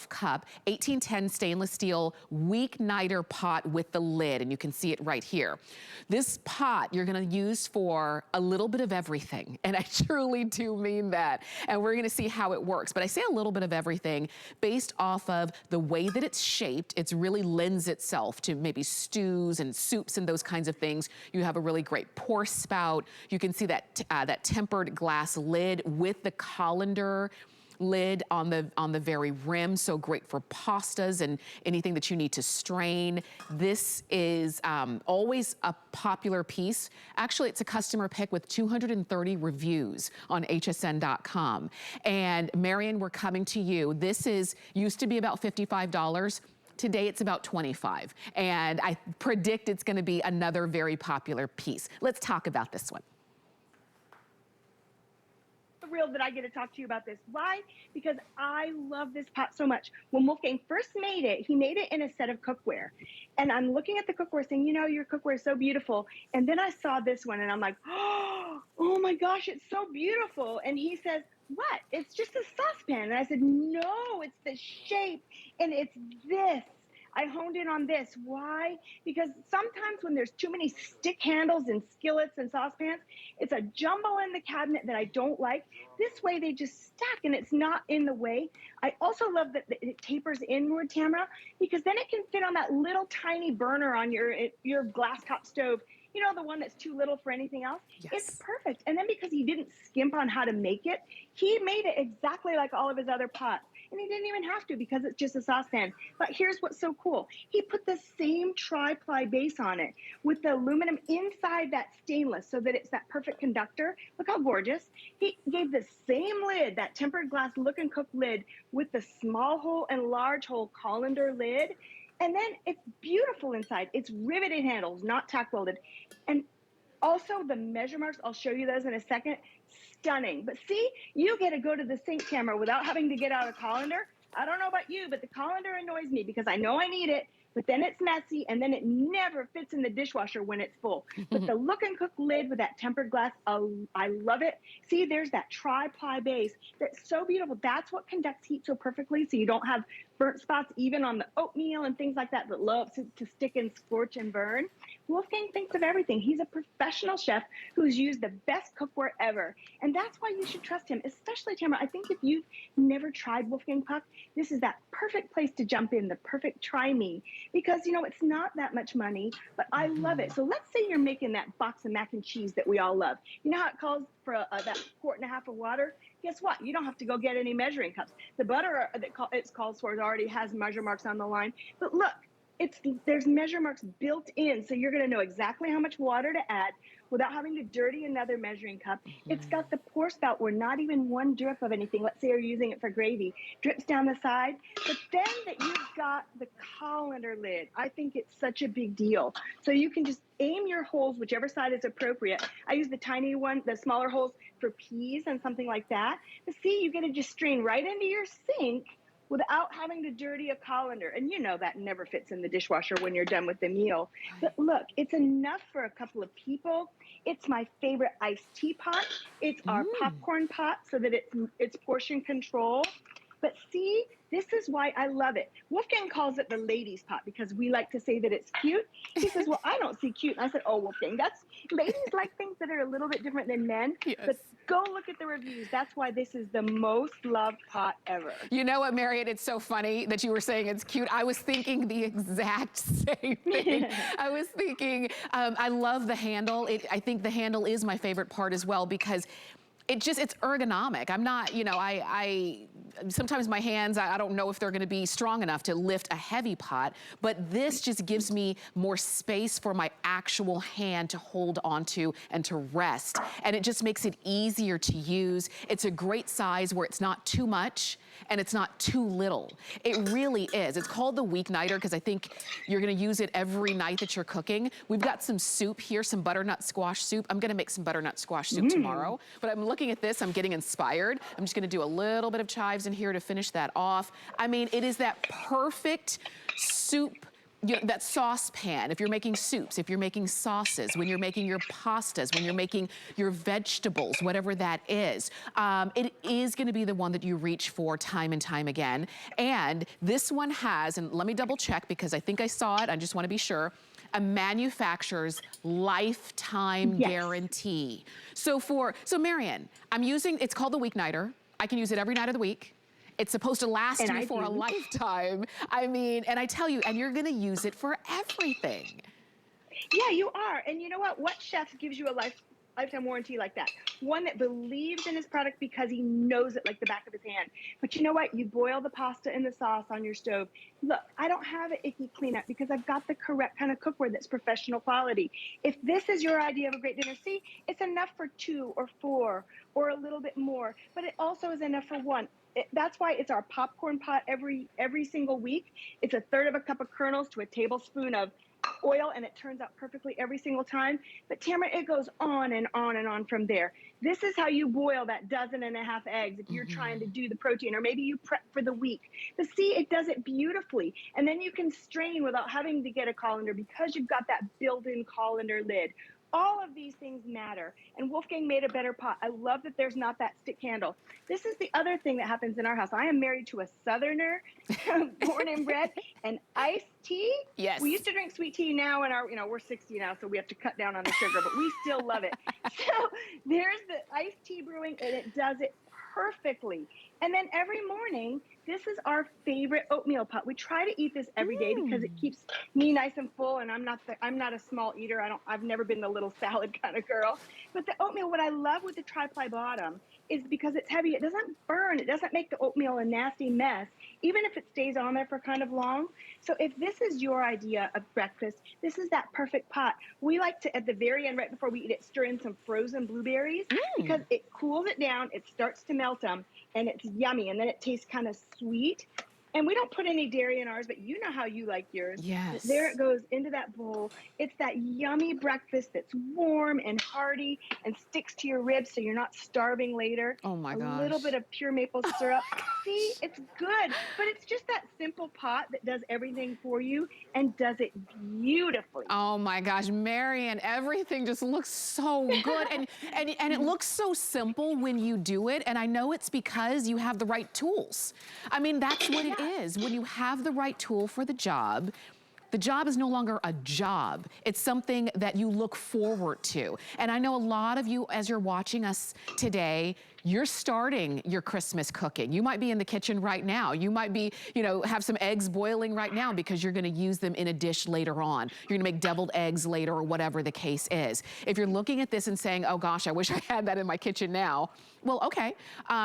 Cup 1810 stainless steel Weeknighter pot with the lid, and you can see it right here. This pot you're gonna use for a little bit of everything, and I truly do mean that. And we're gonna see how it works. But I say a little bit of everything based off of the way that it's shaped. It's really lends itself to maybe stews and soups and those kinds of things. You have a really great pour spout. You can see that that tempered glass lid with the colander lid on the very rim, so great for pastas and anything that you need to strain. This is always a popular piece. Actually, it's a customer pick with 230 reviews on hsn.com. And Marion, we're coming to you. This used to be about $55. Today it's about $25. And I predict it's gonna be another very popular piece. Let's talk about this one. Thrilled that I get to talk to you about this. Why? Because I love this pot so much. When Wolfgang first made it, he made it in a set of cookware. And I'm looking at the cookware saying, you know, your cookware is so beautiful. And then I saw this one and I'm like, oh my gosh, it's so beautiful. And he says, what? It's just a saucepan. And I said, no, it's the shape and it's this. I honed in on this. Why? Because sometimes when there's too many stick handles and skillets and saucepans, it's a jumble in the cabinet that I don't like. This way they just stack and it's not in the way. I also love that it tapers inward, Tamara, because then it can fit on that little tiny burner on your glass top stove. You know, the one that's too little for anything else? Yes. It's perfect. And then because he didn't skimp on how to make it, he made it exactly like all of his other pots. And he didn't even have to because it's just a saucepan. But here's what's so cool. He put the same tri-ply base on it with the aluminum inside that stainless so that it's that perfect conductor. Look how gorgeous. He gave the same lid, that tempered glass look and cook lid with the small hole and large hole colander lid. And then it's beautiful inside. It's riveted handles, not tack welded. And also the measure marks, I'll show you those in a second, stunning. But see, you get to go to the sink camera without having to get out a colander. I don't know about you, but the colander annoys me because I know I need it, but then it's messy and then it never fits in the dishwasher when it's full. But the look and cook lid with that tempered glass, I love it. See, there's that tri-ply base that's so beautiful. That's what conducts heat so perfectly, so you don't have burnt spots even on the oatmeal and things like that love to stick and scorch and burn. Wolfgang thinks of everything. He's a professional chef who's used the best cookware ever. And that's why you should trust him, especially Tamara. I think if you've never tried Wolfgang Puck, this is that perfect place to jump in, the perfect try me. Because, you know, it's not that much money, but I love it. So let's say you're making that box of mac and cheese that we all love. You know how it calls for that quart and a half of water? Guess what? You don't have to go get any measuring cups. The butter that it's called for already has measure marks on the line. But look, there's measure marks built in, so you're going to know exactly how much water to add without having to dirty another measuring cup. It's got the pour spout where not even one drip of anything, let's say you're using it for gravy, drips down the side. But then that you've got the colander lid, I think it's such a big deal. So you can just aim your holes whichever side is appropriate. I use the tiny one, the smaller holes for peas and something like that. But see, you get to just strain right into your sink without having to dirty a colander. And you know that never fits in the dishwasher when you're done with the meal. But look, it's enough for a couple of people. It's my favorite iced tea pot. It's our popcorn pot so that it's portion control. But see, this is why I love it. Wolfgang calls it the ladies' pot because we like to say that it's cute. He says, well, I don't see cute. And I said, oh, Wolfgang, ladies like things that are a little bit different than men. Yes. But go look at the reviews. That's why this is the most loved pot ever. You know what, Marion? It's so funny that you were saying it's cute. I was thinking the exact same thing. I was thinking, I love the handle. I think the handle is my favorite part as well because it's ergonomic. I'm not, you know, sometimes my hands, I don't know if they're gonna be strong enough to lift a heavy pot, but this just gives me more space for my actual hand to hold onto and to rest. And it just makes it easier to use. It's a great size where it's not too much and it's not too little. It really is. It's called the Weeknighter because I think you're gonna use it every night that you're cooking. We've got some soup here, some butternut squash soup. I'm gonna make some butternut squash soup tomorrow, but I'm looking at this, I'm getting inspired. I'm just gonna do a little bit of chives in here to finish that off. I mean, it is that perfect soup that saucepan, if you're making soups, if you're making sauces, when you're making your pastas, when you're making your vegetables, whatever that is, it is gonna be the one that you reach for time and time again. And this one has, and let me double check because I think I saw it, I just wanna be sure, a manufacturer's lifetime Yes. guarantee. So Marian, I'm using, it's called the Weeknighter. I can use it every night of the week. It's supposed to last And you I for a do. lifetime. I mean, and I tell you, and you're gonna use it for everything. Yeah, you are. And you know what? What chef gives you a lifetime warranty like that? One that believes in his product because he knows it like the back of his hand. But you know what? You boil the pasta in the sauce on your stove. Look, I don't have an icky cleanup because I've got the correct kind of cookware that's professional quality. If this is your idea of a great dinner, see, it's enough for 2 or 4 or a little bit more, but it also is enough for 1. That's why it's our popcorn pot every single week. It's a third of a cup of kernels to a tablespoon of oil, and it turns out perfectly every single time. But Tamara, it goes on and on and on from there. This is how you boil that 12.5 eggs if you're trying to do the protein, or maybe you prep for the week. But see, it does it beautifully. And then you can strain without having to get a colander because you've got that built-in colander lid. All of these things matter. And Wolfgang made a better pot. I love that there's not that stick handle. This is the other thing that happens in our house. I am married to a Southerner, born and bred, and iced tea. Yes. We used to drink sweet tea. Now in our, we're 60 now, so we have to cut down on the sugar, but we still love it. So there's the iced tea brewing, and it does it perfectly. And then every morning, this is our favorite oatmeal pot. We try to eat this every day because it keeps me nice and full, and I'm not a small eater. I've never been the little salad kind of girl. But the oatmeal, what I love with the tri-ply bottom is because it's heavy. It doesn't burn. It doesn't make the oatmeal a nasty mess, even if it stays on there for kind of long. So if this is your idea of breakfast, this is that perfect pot. We like to, at the very end, right before we eat it, stir in some frozen blueberries because it cools it down. It starts to melt them, and it's yummy. And then it tastes kind of sweet. And we don't put any dairy in ours, but you know how you like yours. Yes. There it goes into that bowl. It's that yummy breakfast that's warm and hearty and sticks to your ribs so you're not starving later. Oh my A gosh. little bit of pure maple syrup. See, it's good, but it's just that simple pot that does everything for you and does it beautifully. Oh my gosh, Marian, everything just looks so good. and it looks so simple when you do it. And I know it's because you have the right tools. I mean, that's what it is. When you have the right tool for the job is no longer a job. It's something that you look forward to. And I know a lot of you, as you're watching us today, you're starting your Christmas cooking. You might be in the kitchen right now. You might be, have some eggs boiling right now because you're gonna use them in a dish later on. You're gonna make deviled eggs later or whatever the case is. If you're looking at this and saying, oh gosh, I wish I had that in my kitchen now, well, okay,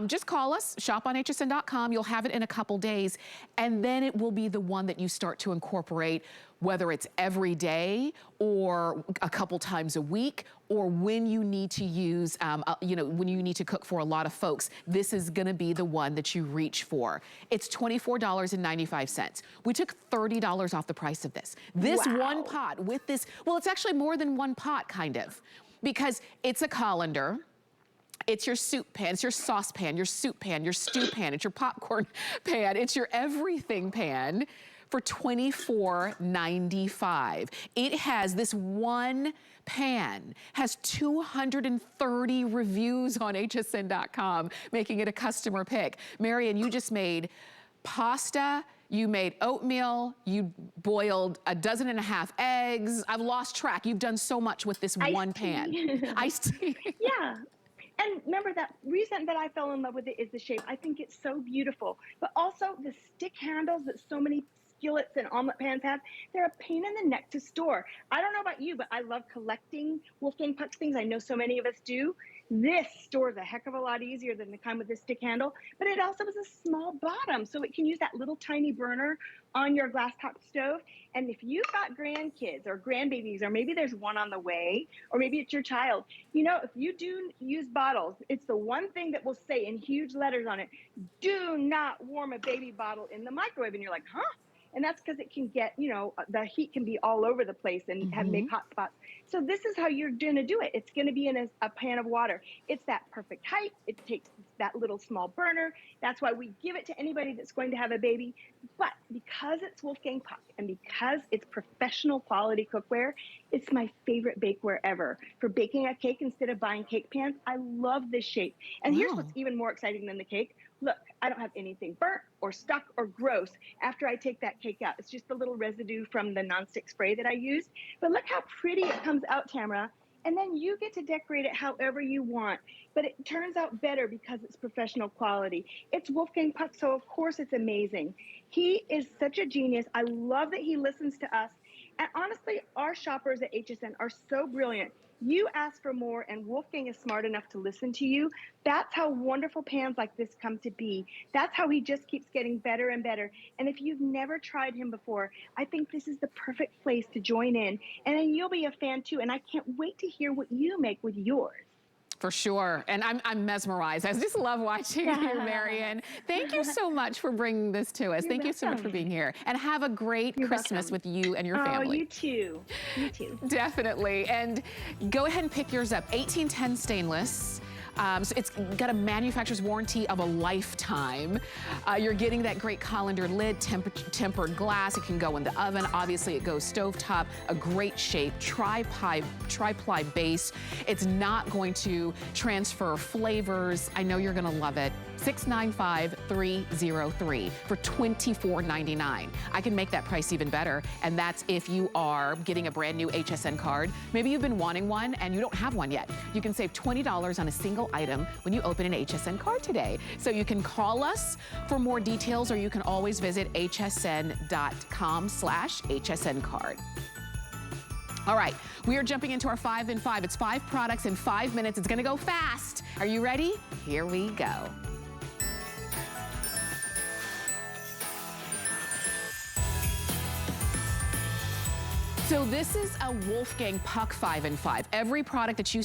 just call us, shoponhsn.com. You'll have it in a couple days, and then it will be the one that you start to incorporate, whether it's every day or a couple times a week, or when you need to use, when you need to cook for a lot of folks. This is gonna be the one that you reach for. It's $24.95. We took $30 off the price of this. This one pot with this, well, it's actually more than one pot, kind of, because it's a colander. It's your soup pan, it's your sauce pan, your soup pan, your stew pan, it's your popcorn pan, it's your everything pan for $24.95. It has, this one pan has 230 reviews on hsn.com, making it a customer pick. Marian, you just made pasta, you made oatmeal, you boiled 12.5 eggs. I've lost track. You've done so much with this one pan. Iced tea. Yeah. And remember, that reason that I fell in love with it is the shape. I think it's so beautiful. But also the stick handles that so many skillets and omelet pans have, they're a pain in the neck to store. I don't know about you, but I love collecting Wolfgang Puck's things. I know so many of us do. This stores a heck of a lot easier than the kind with the stick handle, but it also has a small bottom, so it can use that little tiny burner on your glass top stove. And if you've got grandkids or grandbabies, or maybe there's one on the way, or maybe it's your child, if you do use bottles, it's the one thing that will say in huge letters on it, do not warm a baby bottle in the microwave. And you're like, huh? And that's because it can get, the heat can be all over the place and make hot spots. So this is how you're going to do it. It's going to be in a pan of water. It's that perfect height. It takes that little small burner. That's why we give it to anybody that's going to have a baby. But because it's Wolfgang Puck and because it's professional quality cookware, it's my favorite bakeware ever. For baking a cake instead of buying cake pans, I love this shape. And here's Wow. what's even more exciting than the cake. Look, I don't have anything burnt or stuck or gross after I take that cake out. It's just a little residue from the nonstick spray that I used. But look how pretty it comes out, Tamara. And then you get to decorate it however you want. But it turns out better because it's professional quality. It's Wolfgang Puck, so of course it's amazing. He is such a genius. I love that he listens to us. And honestly, our shoppers at HSN are so brilliant. You ask for more, and Wolfgang is smart enough to listen to you. That's how wonderful pans like this come to be. That's how he just keeps getting better and better. And if you've never tried him before, I think this is the perfect place to join in. And then you'll be a fan too. And I can't wait to hear what you make with yours. For sure, and I'm mesmerized. I just love watching you, Marian. Thank you so much for bringing this to us. Thank you so much for being here. And have a great Christmas with you and your family. Oh, you too. You too. Definitely. And go ahead and pick yours up. 1810 stainless. So it's got a manufacturer's warranty of a lifetime. You're getting that great colander lid, tempered glass. It can go in the oven. Obviously, it goes stovetop. A great shape, tri-ply base. It's not going to transfer flavors. I know you're going to love it. $695,303 for $24.99. I can make that price even better, and that's if you are getting a brand new HSN card. Maybe you've been wanting one and you don't have one yet. You can save $20 on a single item when you open an HSN card today. So you can call us for more details, or you can always visit hsn.com/HSN card. All right, we are jumping into our 5 in 5. It's 5 products in 5 minutes. It's gonna go fast. Are you ready? Here we go. So this is a Wolfgang Puck 5 in 5. Every product that you